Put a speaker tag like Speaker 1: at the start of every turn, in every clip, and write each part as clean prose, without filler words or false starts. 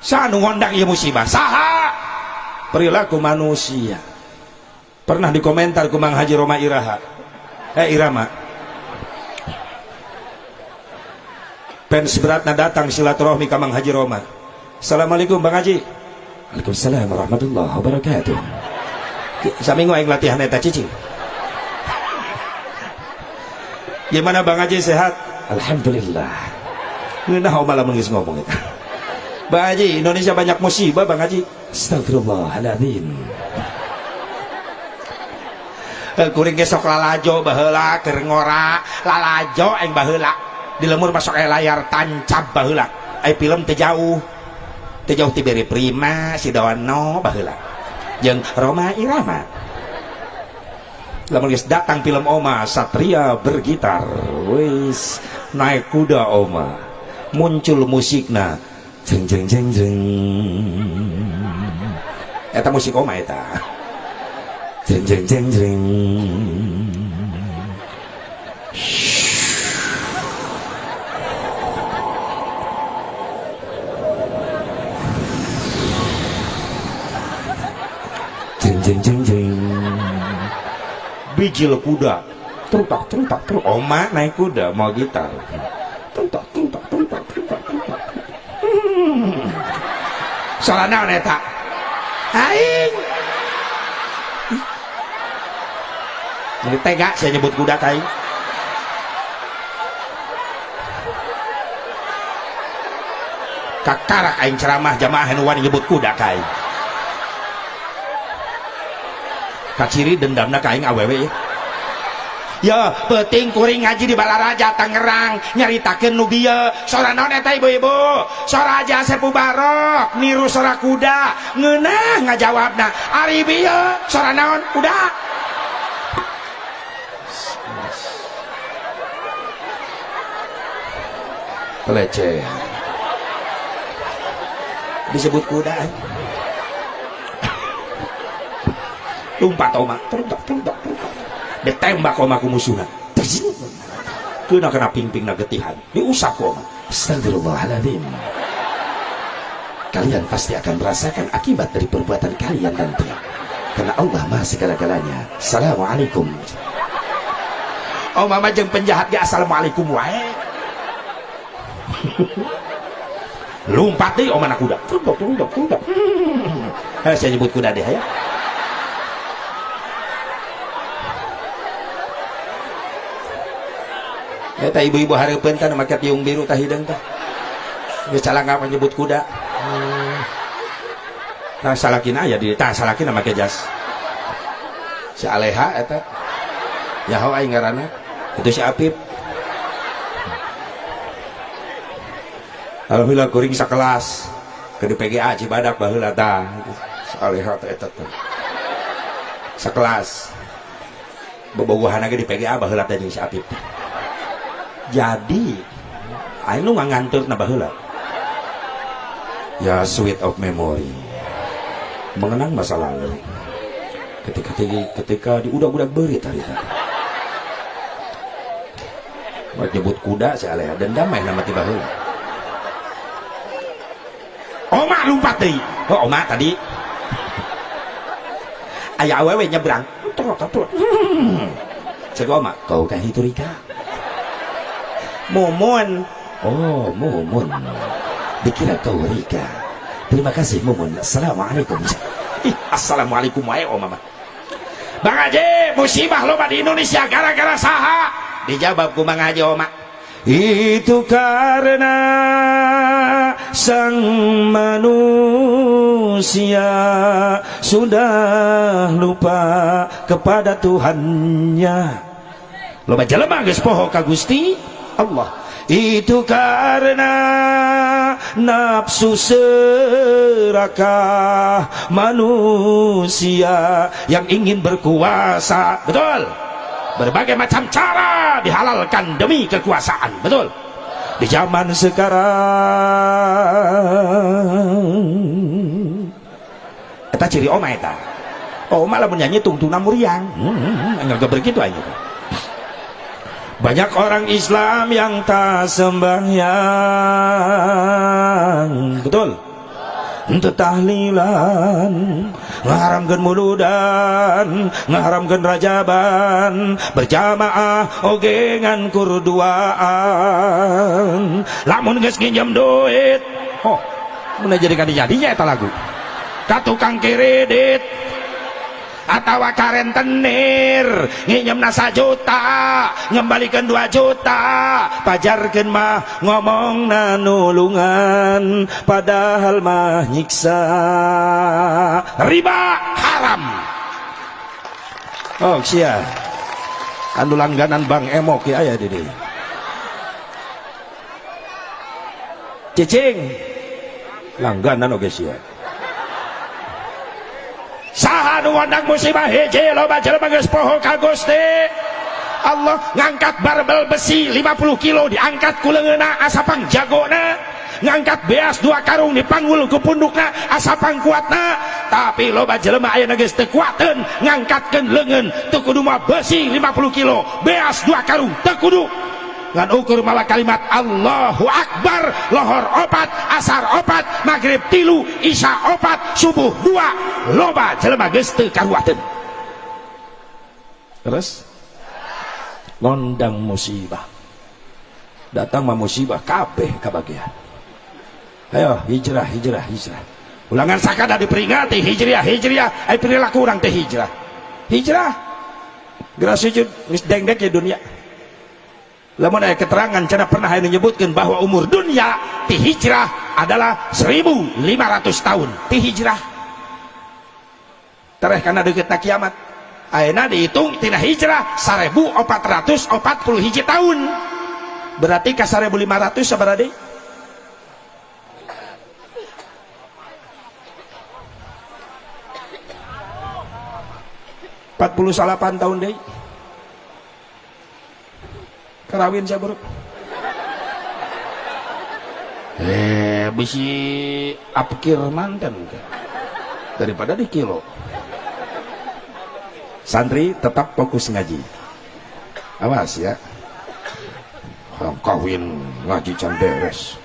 Speaker 1: Sanu ngondang ieu musibah saha? Perilaku manusia. Pernah dikomentar ku Mang Haji Roma Iraha. Irama. Fans beratna datang silaturahmi ka Mang Haji Roma. Assalamualaikum Bang Haji. Waalaikumsalam warahmatullahi wabarakatuh. Saminggu aing latihan eta cicing. Gimana Bang Haji sehat? Alhamdulillah. Ngeunah malah meungis ngomong eta. Bang Haji, Indonesia banyak musibah Bang Haji. Astagfirullahaladzim. Kuring gesok lalajo baheula keur ngora lalajo aing baheula di lemur masuk layar tancap baheula ai film teu jauh ti beri prima si Dono baheula jeung Roma Irama. Lamun geus datang film Oma Satria bergitar wis naik kuda Oma muncul musikna jeng jeng jeng jeng eta musik Oma eta jeng jeng jeng jeng jeng jeng jeng jeng bijil kuda terutak terutak terus Oma naik kuda mau gitar terutak terutak terutak terutak terutak salah naon eta aing jadi tega saya nyebut kuda kai kakarak aing ceramah jamaah nu wani nyebut kuda kai kaciri dendamna ka aing awewe ya penting kuring ngaji di Balaraja Tangerang nyaritakeun nu bieu sora naon eta ibu-ibu sora Aja Sepu Barok niru sora kuda ngeunah ngajawabna ari bieu sora naon kuda pelece disebut kuda lumpat Oma ditembak Oma ku musuhna kena ping-pingna getihan diusap Oma. Astagfirullahaladzim. Kalian pasti akan merasakan akibat dari perbuatan kalian nanti karena Allah maha segala-galanya. Assalamualaikum. Oma mah jeung penjahat ge assalamualaikum wae. Lumpat deh Oma na kuda. Saya nyebut kuda deh ya. Eta ibu-ibu hareupeun teh make tiung biru tah hideung teh. Geus calangga menyebut kuda. Tah salakina aya di tah salakina make jas. Si Aleha eta. Yaho aing ngaranna. Itu si Apip. Alhamdulillah kuring sakelas. Ke di PGA Cibadak baheula tah. Si Aleha teh eta teh. Sakelas. Bobogohan ge di PGA baheula teh jeung si Apip. Jadi aing nu nganganturna baheula ya sweet of memory mengenang masa lalu ketika di udak-udak beurit hari tadi buat nyebut kuda si Alea dendam main nama ti baheula Oma lumpat deui Oma tadi aya awewe nyebrang cek Oma kau kan hiturika Mumun. Oh, Mumun. Dikira kau Rika. Terima kasih Mumun. Assalamualaikum. Assalamualaikum wae Oma. Bang Haji, musibah loba di Indonesia gara-gara saha? Dijawab ku Bang Haji Oma. Itu karena sang manusia sudah lupa kepada Tuhannya. Loba jelema geus poho ka Gusti Allah. Itu karena nafsu serakah manusia yang ingin berkuasa, betul? Berbagai macam cara dihalalkan demi kekuasaan, betul? Di zaman sekarang eta ciri Oma eta. Oma lamun nyanyi tungtungna muriang. Enggak begitu aja. Banyak orang Islam yang tak sembahyang, betul? henteu tahlilan ngaharamkeun muludan ngaharamkeun rajaban berjamaah oge ngan kurduaan lamun geus nginjem duit mun jadi jadinya eta lagu ka tukang kredit atawa ka rentenir nginjemna 1 juta ngembalikan 2 juta pajarkeun mah ngomongna nulungan padahal mah nyiksa riba haram. Oh sia anu langganan Bang Emok ya aya di dieu cicing langganan oge sia saha nu wandang musibah hiji loba jelema geus poho ka Gusti Allah ngangkat barbel besi 50 kilo diangkat ku leungeunna asa pangjagona ngangkat beas 2 karung dipanggul ku pundukna asa pangkuatna tapi loba jelema ayeuna geus teu kuateun ngangkatkeun leungeun teu kudu mah besi 50 kilo beas 2 karung teu kudu ngan ukur mawa kalimat Allahu Akbar lohor 4 asar 4 maghrib 3 isya 4 subuh 2 loba jelema geus teu karuateun terus ngondang musibah datang mah musibah kabeh kabagian ayo hijrah ulangan sakada diperingati hijriah ai perilaku urang teh hijrah geura sujud geus dengdek di dunia lamun aya keterangan cenah pernah anu nyebutkeun bahwa umur dunia ti hijrah adalah 1500 tahun ti hijrah tereh kana deuketna kiamat ayeuna dihitung tina hijrah 1440 hiji tahun berarti ka 1500 sabaraha deui 48 tahun deui kerawin saya bro bisi apkir manten daripada di kilo santri tetap fokus ngaji awas ya kawin ngaji can beres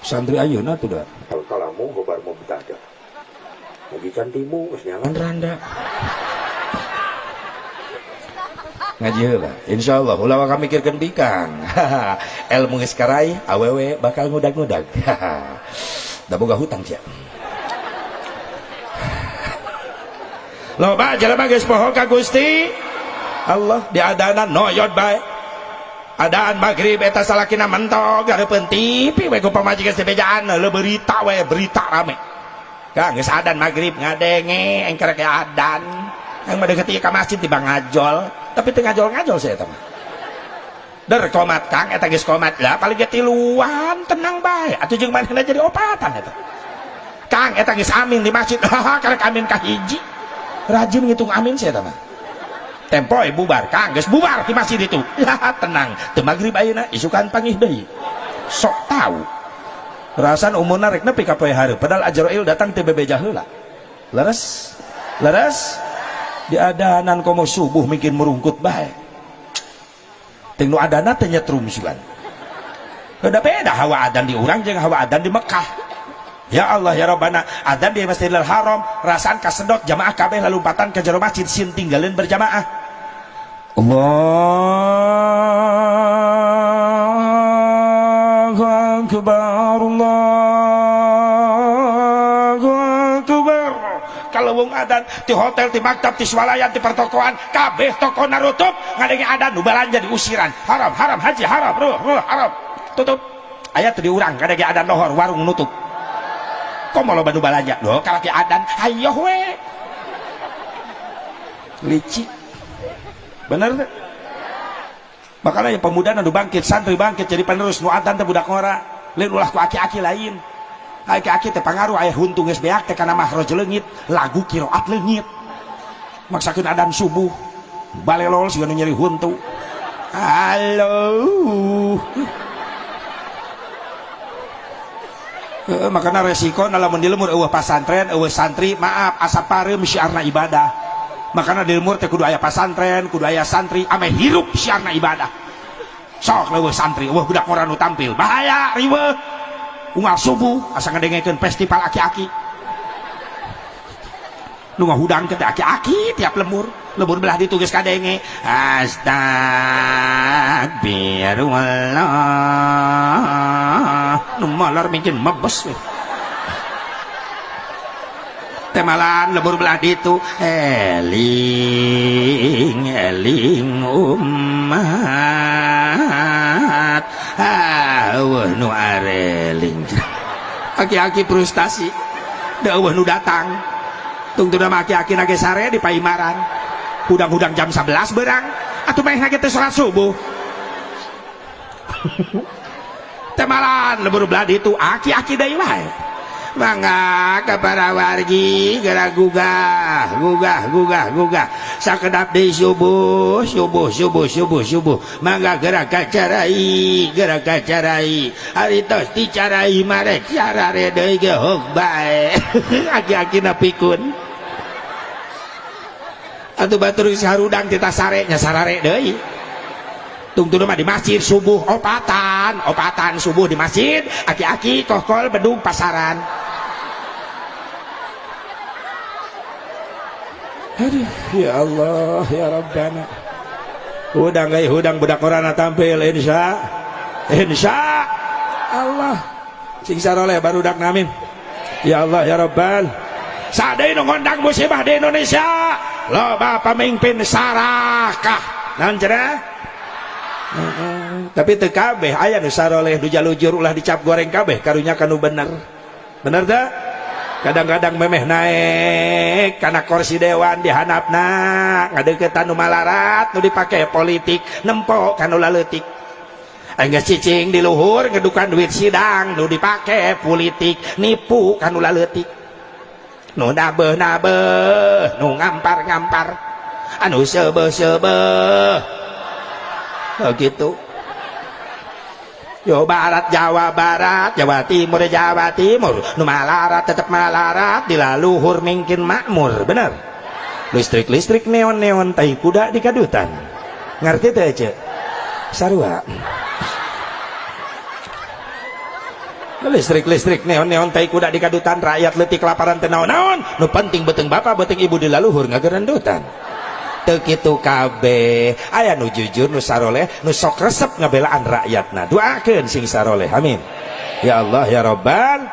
Speaker 1: santri ayeuna tuh dah kalamu gobar mau betaga lagi kan timu nyangan randa ngaji heula insyaallah ulah ka mikirkeun bikang ilmu geus karai awewe bakal ngudag-ngudag da boga hutang sia loba jalema geus poho ka Gusti Allah diadanan noyod bae adaan maghrib eta salakina mentog gareupeun TV we ku pamajikan sebejaan le berita we berita rame ka geus adan maghrib ngadenge engker ke adan yang mendekati ka masjid tiba ngajol tapi teu ngajol-ngajol saya eta mah der komat Kang eta geus komat lah paling ge tiluan tenang bae atuh jeung manehna jadi opatan eta Kang eta geus amin di masjid karek amin ka hiji rajin ngitung amin saya eta mah tempoe bubar Kang geus bubar di masjid itu tenang teu magrib ayeuna isukan pangih deui sok tahu rasan umurna rek nepi ka poe hareup padahal Ajrail datang teu bebeja heula leres di adanan komo subuh mungkin merungkut bae ting nu adana teh nyetrum sugan beda hawa adan di urang jeung hawa adan di Mekah ya Allah ya Rabbana adan di Masjidil Haram rasaan kasedot jamaah kabeh lalumpatan ke jero masjid sin tinggalin berjamaah Allahu Akbar Allahu Akbar kalau wong adan di hotel, di maktab, di swalayan, di pertokoan kabeh toko narutup ngadenge adan nu balanja diusiran haram haji haram haram tutup aya teu diurang ngadenge adan lohor warung nutup komo loba nu balanja doh kalaki adan hayo we lici bener teh makanya pemuda nu bangkit santri bangkit jadi penerus nu adan teh budak ngora lain ulah ku aki-aki lain aki-aki teh pangaruh aya huntu geus beak teh kana mahraj leungit lagu qiraat leungit maksakeun adan subuh balelol siga nu nyeri huntu halo makana resiko lamun di lemur eueuh pasantren eueuh santri maaf asa pareum syiarna ibadah makana di lemur teh kudu aya pasantren kudu aya santri ame hirup syiarna ibadah sok leueuh santri eueuh budak ngora nu tampil bahaya riweuh unggal subuh asa ngadengekeun festival aki-aki nu ngahudang teh aki-aki tiap lembur belah ditugas kadenge astagfirullah nu molor mungkin mebes we temalan lembur belah ditu eling umat nu areling aki-aki frustasi deueuh nu datang tungtuna aki-aki nage sare di Paimaran hudang-hudang jam 11 berang atuh meh nage teh salat subuh temalan lembur belah ditu aki-aki deui wae mangga ka para wargi geura gugah sakedap deui subuh mangga geura kacarai ari tos dicarai mare carare deui ge hog bae aki-akina pikun atuh batur sarudang tita sarenya sarare deui tungtuna mah di masjid subuh opatan subuh di masjid aki-aki kokol bedung pasaran aduh ya Allah ya Rabbana hudang budak korana tampil insya Allah sing saroleh barudak namin ya Allah ya Rabbal sadaya nu ngondang musibah di Indonesia loba pamimpin sarakah naon cenah tapi teu kabeh aya nu saroleh nu jalujur ulah dicap goreng kabeh karunya kanu bener teh kadang-kadang memeh naik karena kursi dewan dihanapna ngadeuketan nu malarat nu dipake politik nempo kanu laleutik anggeus cicing di luhur ngedukan duit sidang nu dipake politik nipu kanu laleutik nu nabeuh nu ngampar anu seubeuh gitu Jawa Barat Jawa Timur nu malarat tetep malarat dilaluhur mungkin makmur bener listrik neon tai kuda di kadutan ngerti teh ceu sarua listrik neon tai kuda di kadutan rakyat leutik kelaparan teu naon nu penting beuteung bapak beuteung ibu dilaluhur ngagerendutan teu kitu kabeh aya nu jujur nu saroleh nu sok resep ngabelaan rakyatna doakeun sing saroleh amin ya Allah ya Rabbal